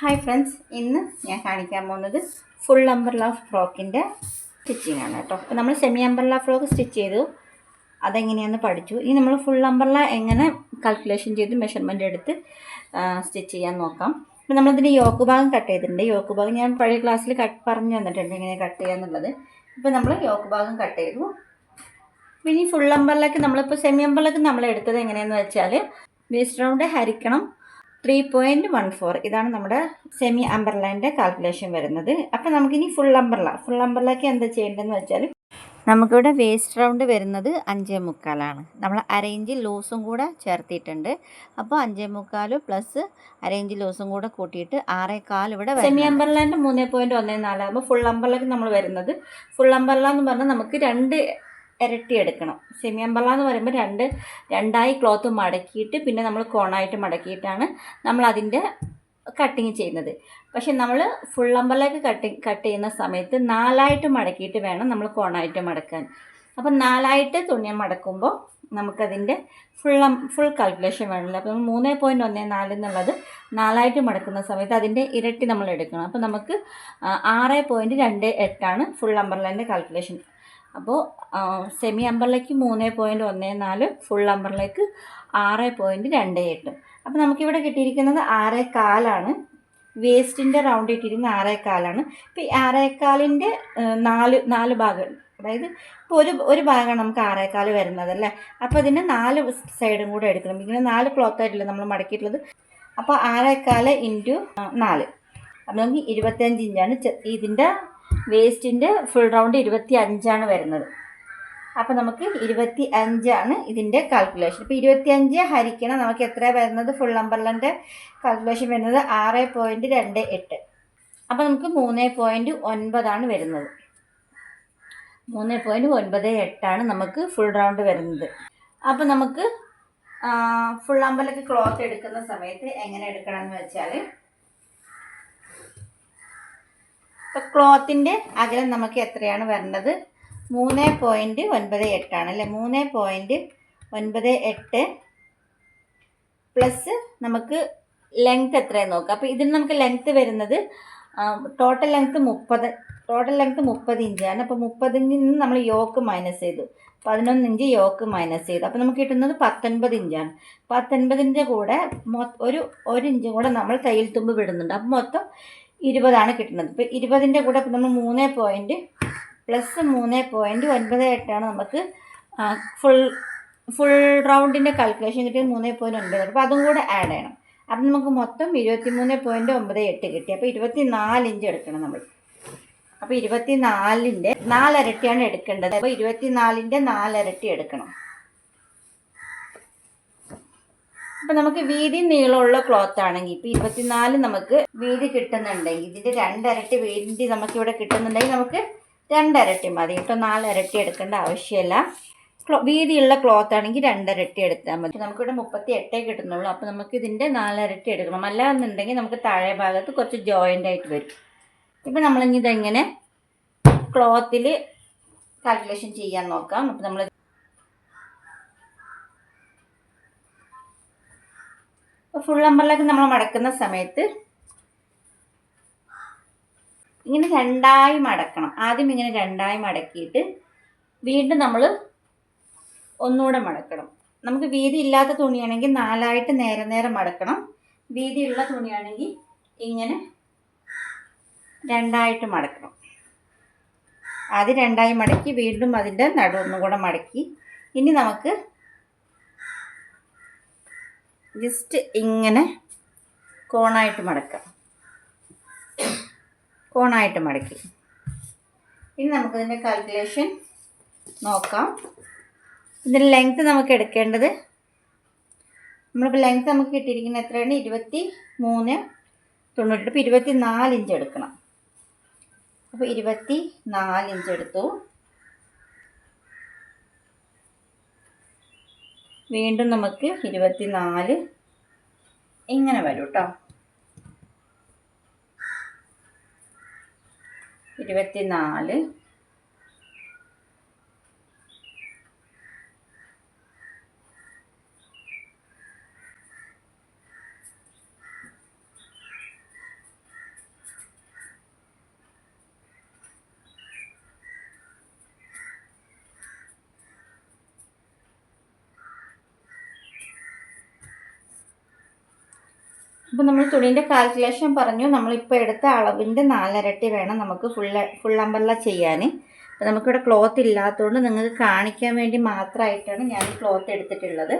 Hi friends, ഇന്ന് ഞാൻ കാണിക്കാൻ പോകുന്നത് ഫുൾ അംബ്രല്ല ഫ്രോക്കിൻ്റെ സ്റ്റിച്ചിങ് ആണ് കേട്ടോ. അപ്പോൾ നമ്മൾ സെമി അംബ്രല്ല ഫ്രോക്ക് സ്റ്റിച്ച് ചെയ്തു, അതെങ്ങനെയാണെന്ന് പഠിച്ചു. ഇനി നമ്മൾ ഫുൾ അംബ്രല്ല എങ്ങനെ കാൽക്കുലേഷൻ ചെയ്ത് മെഷർമെൻ്റ് എടുത്ത് സ്റ്റിച്ച് ചെയ്യാൻ നോക്കാം. അപ്പോൾ നമ്മളിതിൻ്റെ യോക്ക് ഭാഗം കട്ട് ചെയ്തിട്ടുണ്ട്. യോക്ക് ഭാഗം ഞാൻ പഴയ ക്ലാസ്സിൽ പറഞ്ഞു തന്നിട്ടുണ്ട് എങ്ങനെ കട്ട് ചെയ്യാന്നുള്ളത്. ഇപ്പോൾ നമ്മൾ യോക്ക് ഭാഗം കട്ട് ചെയ്തു. ഇനി ഫുൾ അംബ്രല്ലയ്ക്ക് നമ്മളിപ്പോൾ സെമി അംബ്രല്ലയ്ക്ക് നമ്മൾ എടുത്തത് എങ്ങനെയാണെന്ന് വെച്ചാൽ വേസ്റ്റ് റൗണ്ട് ഹരിക്കണം 3.14. ഇതാണ് നമ്മുടെ സെമി അംബ്രല്ലേൻ്റെ കാൽക്കുലേഷൻ വരുന്നത്. അപ്പോൾ നമുക്കിനി ഫുൾ അംബ്രല്ലയ്ക്ക് എന്താ ചെയ്യേണ്ടതെന്ന് വെച്ചാൽ നമുക്കിവിടെ വേസ്റ്റ് റൗണ്ട് വരുന്നത് 5.25 നമ്മൾ അരയിഞ്ച് ലൂസും കൂടെ ചേർത്തിട്ടുണ്ട്. അപ്പോൾ 5.25 പ്ലസ് അരയിഞ്ച് ലൂസും കൂടെ കൂട്ടിയിട്ട് 6.25 ഇവിടെ സെമി അംബ്രല്ലേൻ്റെ 3.14 ആകുമ്പോൾ ഫുൾ അംബ്രല്ലയ്ക്ക് നമ്മൾ വരുന്നത് ഫുൾ അംബ്രല്ല എന്ന് പറഞ്ഞാൽ നമുക്ക് 2 ഇരട്ടി എടുക്കണം. സെമി അംബ്രല്ല എന്ന് പറയുമ്പോൾ രണ്ടായി ക്ലോത്ത് മടക്കിയിട്ട് പിന്നെ നമ്മൾ കോണായിട്ട് മടക്കിയിട്ടാണ് നമ്മൾ അതിൻ്റെ കട്ടിങ് ചെയ്യുന്നത്. പക്ഷെ നമ്മൾ ഫുൾ അംബ്രല്ലയ്ക്ക് കട്ട് ചെയ്യുന്ന സമയത്ത് 4ആയിട്ട് മടക്കിയിട്ട് വേണം നമ്മൾ കോണായിട്ട് മടക്കാൻ. അപ്പം 4ആയിട്ട് തുണി മടക്കുമ്പോൾ നമുക്കതിൻ്റെ ഫുൾ കാൽക്കുലേഷൻ വേണമല്ലോ. അപ്പം 3.14 എന്നുള്ളത് 4ആയിട്ട് മടക്കുന്ന സമയത്ത് അതിൻ്റെ ഇരട്ടി നമ്മൾ എടുക്കണം. അപ്പോൾ നമുക്ക് 6.28 ഫുൾ അംബ്രല്ലേൻ്റെ കാൽക്കുലേഷൻ. അപ്പോൾ സെമി അംബ്രല്ലയ്ക്ക് 3.14, ഫുൾ അംബ്രല്ലയ്ക്ക് 6.28. അപ്പോൾ നമുക്കിവിടെ കിട്ടിയിരിക്കുന്നത് 6.25. വേസ്റ്റിൻ്റെ റൗണ്ട് ഇട്ടിരിക്കുന്ന 6.25. ഇപ്പോൾ ഈ 6.25ൻ്റെ നാല് ഭാഗം, അതായത് ഇപ്പോൾ ഒരു ഭാഗമാണ് നമുക്ക് 6.25 വരുന്നത് അല്ലേ. അപ്പോൾ ഇതിന് 4 സൈഡും കൂടെ എടുക്കണം. ഇങ്ങനെ 4 ക്ലോത്ത് ആയിട്ടില്ല നമ്മൾ മടക്കിയിട്ടുള്ളത്. അപ്പോൾ 6.25 ഇൻറ്റു 4, അപ്പോൾ നമുക്ക് 25 ഇഞ്ചാണ് ഇതിൻ്റെ വേസ്റ്റിൻ്റെ ഫുൾ റൗണ്ട് 25 വരുന്നത്. അപ്പോൾ നമുക്ക് 25 ഇതിൻ്റെ കാൽക്കുലേഷൻ. ഇപ്പോൾ 25 ഹരിക്കണം നമുക്ക് എത്ര വരുന്നത്? ഫുൾ അംബ്രല്ലൻ്റെ കാൽക്കുലേഷൻ വരുന്നത് 6.28. അപ്പോൾ നമുക്ക് 3.9 വരുന്നത്. 3.98 നമുക്ക് ഫുൾ റൗണ്ട് വരുന്നത്. അപ്പോൾ നമുക്ക് ഫുൾ അംബ്രല്ലയ്ക്ക് ക്ലോത്ത് എടുക്കുന്ന സമയത്ത് എങ്ങനെ എടുക്കണമെന്ന് വെച്ചാൽ, ഇപ്പോൾ ക്ലോത്തിൻ്റെ അകലം നമുക്ക് എത്രയാണ് വരേണ്ടത്? 3.98 അല്ലേ. 3.98 പ്ലസ് നമുക്ക് ലെങ്ത് എത്രയാണ് നോക്കാം. അപ്പോൾ ഇതിന് നമുക്ക് ലെങ്ത്ത് വരുന്നത് ടോട്ടൽ ലെങ്ത്ത് 30 ഇഞ്ചാണ്. അപ്പോൾ 30 ഇഞ്ചിൽ നിന്ന് നമ്മൾ യോക്ക് മൈനസ് ചെയ്തു, 11 ഇഞ്ച് യോക്ക് മൈനസ് ചെയ്തു. അപ്പോൾ നമുക്ക് കിട്ടുന്നത് 19 ഇഞ്ചാണ്. 19 കൂടെ ഒരു ഇഞ്ചും കൂടെ നമ്മൾ തയ്യൽ തുമ്പ് വിടുന്നുണ്ട്. അപ്പോൾ മൊത്തം 20 കിട്ടുന്നത്. ഇപ്പോൾ 20 കൂടെ ഇപ്പോൾ നമ്മൾ 3 പ്ലസ് 3.98 നമുക്ക് ഫുൾ റൗണ്ടിൻ്റെ കാൽക്കുലേഷൻ കിട്ടിയത് 3.9. അപ്പോൾ അതും കൂടെ ആഡ് ചെയ്യണം. അപ്പം നമുക്ക് മൊത്തം 23.98 കിട്ടി. അപ്പോൾ 24 ഇഞ്ച് എടുക്കണം നമ്മൾ. അപ്പോൾ 24ൻ്റെ 4 ഇരട്ടിയാണ് എടുക്കേണ്ടത്. അപ്പോൾ 24ൻ്റെ 4 ഇരട്ടി എടുക്കണം. അപ്പോൾ നമുക്ക് വീതി നീളമുള്ള ക്ലോത്ത് ആണെങ്കിൽ ഇപ്പോൾ 24 നമുക്ക് വീതി കിട്ടുന്നുണ്ടെങ്കിൽ, ഇതിൻ്റെ 2 ഇരട്ടി വീതി നമുക്കിവിടെ കിട്ടുന്നുണ്ടെങ്കിൽ നമുക്ക് 2 ഇരട്ടി മതി കേട്ടോ. 4 ഇരട്ടി എടുക്കേണ്ട ആവശ്യമില്ല. വീതിയുള്ള ക്ലോത്ത് ആണെങ്കിൽ 2 ഇരട്ടി എടുത്താൽ മതി. നമുക്കിവിടെ 38 കിട്ടുന്നുള്ളൂ. അപ്പോൾ നമുക്ക് ഇതിൻ്റെ 4 ഇരട്ടി എടുക്കണം. അല്ലാന്നുണ്ടെങ്കിൽ നമുക്ക് താഴെ ഭാഗത്ത് കുറച്ച് ജോയിൻ്റ് ആയിട്ട് വരും. ഇപ്പോൾ നമ്മളിനി ഇതെങ്ങനെ ക്ലോത്തിൽ കാൽക്കുലേഷൻ ചെയ്യാൻ നോക്കാം. അപ്പോൾ നമ്മൾ ഫുൾ അംബ്രല്ലയ്ക്ക് നമ്മൾ മടക്കുന്ന സമയത്ത് ഇങ്ങനെ 2ആയി മടക്കണം. ആദ്യം ഇങ്ങനെ 2ആയി മടക്കിയിട്ട് വീണ്ടും നമ്മൾ ഒന്നുകൂടെ മടക്കണം. നമുക്ക് വീതി ഇല്ലാത്ത തുണിയാണെങ്കിൽ 4ആയിട്ട് നേരെ മടക്കണം. വീതിയുള്ള തുണിയാണെങ്കിൽ ഇങ്ങനെ 2ആയിട്ട് മടക്കണം. ആദ്യം 2ആയി മടക്കി വീണ്ടും അതിൻ്റെ നടുവൊന്നും കൂടെ മടക്കി ഇനി നമുക്ക് ജസ്റ്റ് ഇങ്ങനെ കോണായിട്ട് മടക്കാം. കോണായിട്ട് മടക്കി ഇനി നമുക്കതിൻ്റെ കാൽക്കുലേഷൻ നോക്കാം. ഇതിൻ്റെ ലെങ്ത്ത് നമുക്ക് എടുക്കേണ്ടത്, നമ്മളിപ്പോൾ ലെങ്ത്ത് നമുക്ക് കിട്ടിയിരിക്കുന്നത് എത്രയാണ്? 23.98. ഇപ്പോൾ 24 ഇഞ്ച് എടുക്കണം. അപ്പോൾ 24 ഇഞ്ച് എടുത്തു. വീണ്ടും നമുക്ക് 24 ഇങ്ങനെ വരും കേട്ടോ. 24 24 അപ്പോൾ നമ്മൾ തുണീൻ്റെ കാൽക്കുലേഷൻ പറഞ്ഞു. നമ്മളിപ്പോൾ എടുത്ത അളവിൻ്റെ 4 ഇരട്ടി വേണം നമുക്ക് ഫുൾ അമ്പർല ചെയ്യാൻ. അപ്പോൾ നമുക്കിവിടെ ക്ലോത്ത് ഇല്ലാത്തതുകൊണ്ട് നിങ്ങൾക്ക് കാണിക്കാൻ വേണ്ടി മാത്രമായിട്ടാണ് ഞാൻ ക്ലോത്ത് എടുത്തിട്ടുള്ളത്.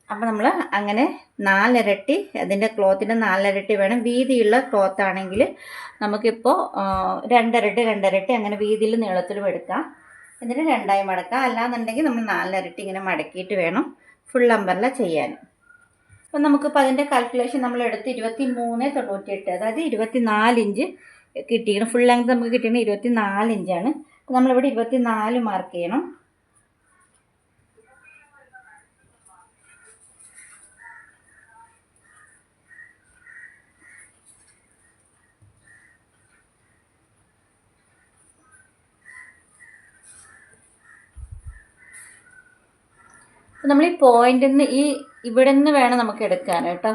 അപ്പോൾ നമ്മൾ അങ്ങനെ 4 ഇരട്ടി അതിൻ്റെ ക്ലോത്തിൻ്റെ 4 ഇരട്ടി വേണം. വീതിയുള്ള ക്ലോത്ത് ആണെങ്കിൽ നമുക്കിപ്പോൾ 2 ഇരട്ടി അങ്ങനെ വീതിയിൽ നീളത്തിലും എടുക്കാം. എന്നിട്ട് 2ആയി മടക്കാം. അല്ലാന്നുണ്ടെങ്കിൽ നമ്മൾ 4 ഇരട്ടി ഇങ്ങനെ മടക്കിയിട്ട് വേണം ഫുൾ അമ്പർല ചെയ്യാൻ. അപ്പം നമുക്കിപ്പോൾ അതിൻ്റെ കാൽക്കുലേഷൻ നമ്മൾ എടുത്ത് 23.98, അതായത് 24 ഇഞ്ച് കിട്ടിയിരിക്കണം. ഫുൾ ലെങ്ത് നമുക്ക് കിട്ടിയത് 24 ഇഞ്ചാണ്. അപ്പോൾ നമ്മളിവിടെ 24 മാർക്ക് ചെയ്യണം. അപ്പോൾ നമ്മൾ ഈ പോയിന്റിൽ നിന്ന് ഇവിടെ നിന്ന് വേണം നമുക്ക് എടുക്കാൻ കേട്ടോ.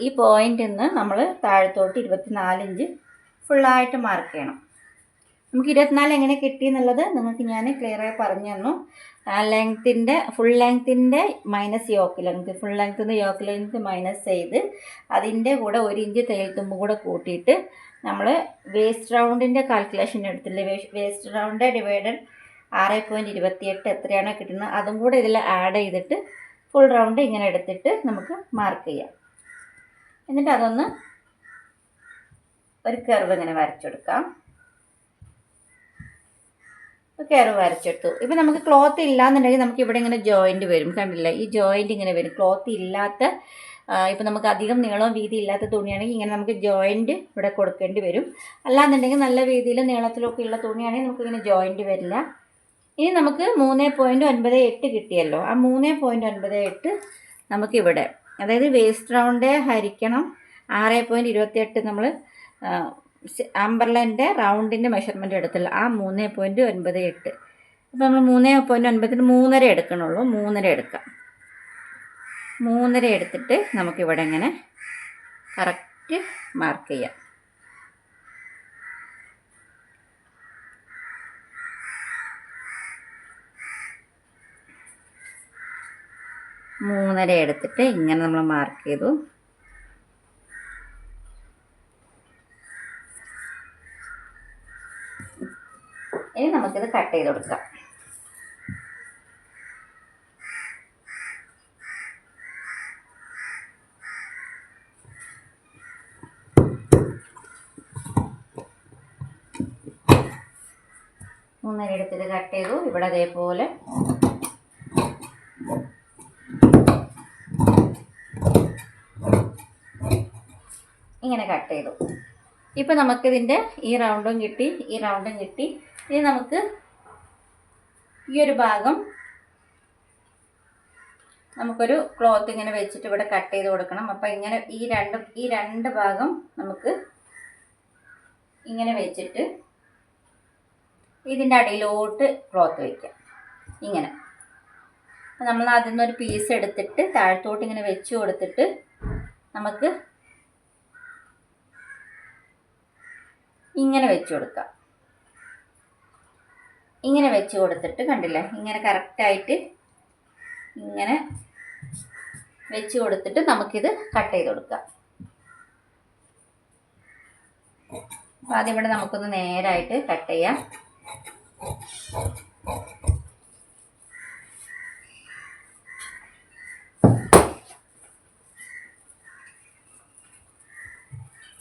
ഈ പോയിന്റിൽ നിന്ന് നമ്മൾ താഴത്തോട്ട് 24 ഇഞ്ച് ഫുള്ളായിട്ട് മാർക്ക് ചെയ്യണം. നമുക്ക് 24 എങ്ങനെ കിട്ടിയെന്നുള്ളത് നിങ്ങൾക്ക് ഞാൻ ക്ലിയറായി പറഞ്ഞു തന്നു. ഫുൾ ലെങ്ത്തിൻ്റെ മൈനസ് യോക്ക് ലെങ്ത്ത്, ഫുൾ ലെങ്ത്തിൽ നിന്ന് യോക്ക് ലെങ്ത്ത് മൈനസ് ചെയ്ത് അതിൻ്റെ കൂടെ 1 ഇഞ്ച് തയ്യൽ തുമ്പ് കൂടെ കൂട്ടിയിട്ട് നമ്മൾ വേസ്റ്റ് റൗണ്ടിൻ്റെ കാൽക്കുലേഷൻ എടുത്തില്ലേ, വേസ്റ്റ് റൗണ്ട് ഡിവൈഡഡ് 6.28 എത്രയാണോ കിട്ടുന്നത് അതും കൂടെ ഇതിൽ ആഡ് ചെയ്തിട്ട് ഫുൾ റൗണ്ട് ഇങ്ങനെ എടുത്തിട്ട് നമുക്ക് മാർക്ക് ചെയ്യാം. എന്നിട്ട് അതൊന്ന് ഒരു കർവ് ഇങ്ങനെ വരച്ചെടുക്കാം. കർവ് വരച്ചെടുത്തു. ഇപ്പം നമുക്ക് ക്ലോത്ത് ഇല്ലാന്നുണ്ടെങ്കിൽ നമുക്ക് ഇവിടെ ഇങ്ങനെ ജോയിൻറ്റ് വരും, കണ്ടില്ല, ഈ ജോയിൻറ്റ് ഇങ്ങനെ വരും. ക്ലോത്ത് ഇല്ലാത്ത ഇപ്പം നമുക്ക് അധികം നീളവും വീതി ഇല്ലാത്ത തുണിയാണെങ്കിൽ ഇങ്ങനെ നമുക്ക് ജോയിൻറ്റ് ഇവിടെ കൊടുക്കേണ്ടി വരും. അല്ലാന്നുണ്ടെങ്കിൽ നല്ല വീതിയിൽ നീളത്തിലൊക്കെ ഉള്ള തുണിയാണെങ്കിൽ നമുക്കിങ്ങനെ ജോയിൻറ്റ് വരില്ല. ഇനി നമുക്ക് 3.98 കിട്ടിയല്ലോ. ആ 3.98 നമുക്കിവിടെ, അതായത് വേസ്റ്റ് റൗണ്ട് ഹരിക്കണം 6.28 നമ്മൾ അമ്പർലൻ്റെ റൗണ്ടിൻ്റെ മെഷർമെൻറ്റ് എടുത്തില്ല, ആ 3.98. അപ്പോൾ നമ്മൾ 3.9 3.5 എടുക്കണുള്ളൂ. 3.5 എടുക്കാം. 3.5 എടുത്തിട്ട് നമുക്കിവിടെ ഇങ്ങനെ കറക്റ്റ് മാർക്ക് ചെയ്യാം. മൂന്നര എടുത്തിട്ട് ഇങ്ങനെ നമ്മൾ മാർക്ക് ചെയ്തു. ഇനി നമുക്കിത് കട്ട് ചെയ്ത് കൊടുക്കാം. മൂന്നര എടുത്തിട്ട് കട്ട് ചെയ്തു. ഇവിടെ അതേപോലെ ഇങ്ങനെ കട്ട് ചെയ്തു. ഇപ്പം നമുക്കിതിൻ്റെ ഈ റൗണ്ടും കിട്ടി, ഈ റൗണ്ടും കിട്ടി. ഇനി നമുക്ക് ഈ ഒരു ഭാഗം നമുക്കൊരു ക്ലോത്ത് ഇങ്ങനെ വെച്ചിട്ട് ഇവിടെ കട്ട് ചെയ്ത് കൊടുക്കണം. അപ്പം ഇങ്ങനെ ഈ രണ്ട് ഭാഗം നമുക്ക് ഇങ്ങനെ വെച്ചിട്ട് ഇതിൻ്റെ അടിയിലോട്ട് ക്ലോത്ത് വയ്ക്കാം ഇങ്ങനെ. അപ്പം നമ്മൾ അതിൽ നിന്നൊരു പീസ് എടുത്തിട്ട് താഴത്തോട്ട് ഇങ്ങനെ വെച്ച് കൊടുത്തിട്ട് നമുക്ക് ഇങ്ങനെ വെച്ച് കൊടുക്കാം. ഇങ്ങനെ വെച്ച് കൊടുത്തിട്ട് കണ്ടില്ലേ, ഇങ്ങനെ കറക്റ്റായിട്ട് ഇങ്ങനെ വെച്ച് കൊടുത്തിട്ട് നമുക്കിത് കട്ട് ചെയ്ത് കൊടുക്കാം. അപ്പോൾ അതിവിടെ നമുക്കൊന്ന് നേരായിട്ട് കട്ട് ചെയ്യാം.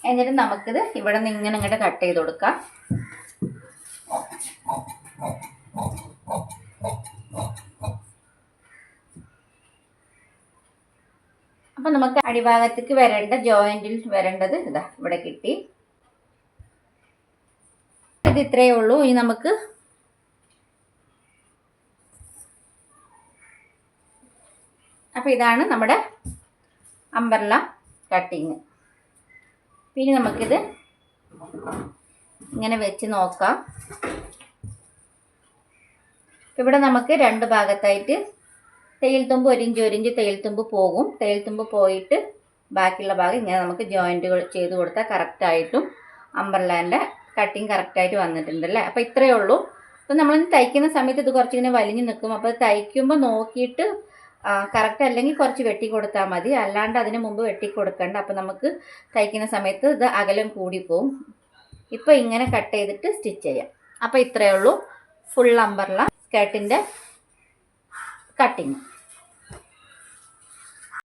എന്നിട്ട് നമുക്കിത് ഇവിടെ നിന്ന് ഇങ്ങനെ ഇങ്ങോട്ട് കട്ട് ചെയ്ത് കൊടുക്കാം. അപ്പം നമുക്ക് അടിഭാഗത്തേക്ക് വരേണ്ട ജോയിൻറ്റിൽ വരേണ്ടത് ഇതാ ഇവിടെ കിട്ടി. ഇത് ഇത്രയേ ഉള്ളൂ. ഇനി നമുക്ക് അപ്പോൾ ഇതാണ് നമ്മുടെ അംബ്രല്ല കട്ടിങ്. പിന്നെ നമുക്കിത് ഇങ്ങനെ വെച്ച് നോക്കാം. ഇവിടെ നമുക്ക് രണ്ട് ഭാഗത്തായിട്ട് തയ്യൽ തുമ്പ് 1 ഇഞ്ച് തയ്യൽ തുമ്പ് പോകും. തയ്യൽ തുമ്പ് പോയിട്ട് ബാക്കിയുള്ള ഭാഗം ഇങ്ങനെ നമുക്ക് ജോയിൻറ്റുകൾ ചെയ്ത് കൊടുത്താൽ കറക്റ്റായിട്ടും അംബ്രല്ലേൻ്റെ കട്ടിങ് കറക്റ്റായിട്ട് വന്നിട്ടുണ്ടല്ലേ. അപ്പോൾ ഇത്രയേ ഉള്ളൂ. അപ്പം നമ്മളിന്ന് തയ്ക്കുന്ന സമയത്ത് ഇത് കുറച്ചിങ്ങനെ വലിഞ്ഞ് നിൽക്കും. അപ്പോൾ തയ്ക്കുമ്പോൾ നോക്കിയിട്ട് കറക്റ്റ് അല്ലെങ്കിൽ കുറച്ച് വെട്ടി കൊടുത്താൽ മതി, അല്ലാണ്ട് അതിന് മുമ്പ് വെട്ടി കൊടുക്കണ്ട. അപ്പോൾ നമുക്ക് തയ്ക്കുന്ന സമയത്ത് ഇത് അകലം കൂടിപ്പോവും. ഇപ്പോൾ ഇങ്ങനെ കട്ട് ചെയ്തിട്ട് സ്റ്റിച്ച് ചെയ്യാം. അപ്പോൾ ഇത്രയേ ഉള്ളൂ ഫുൾ അംബർല സ്കേർട്ടിൻ്റെ കട്ടിങ്.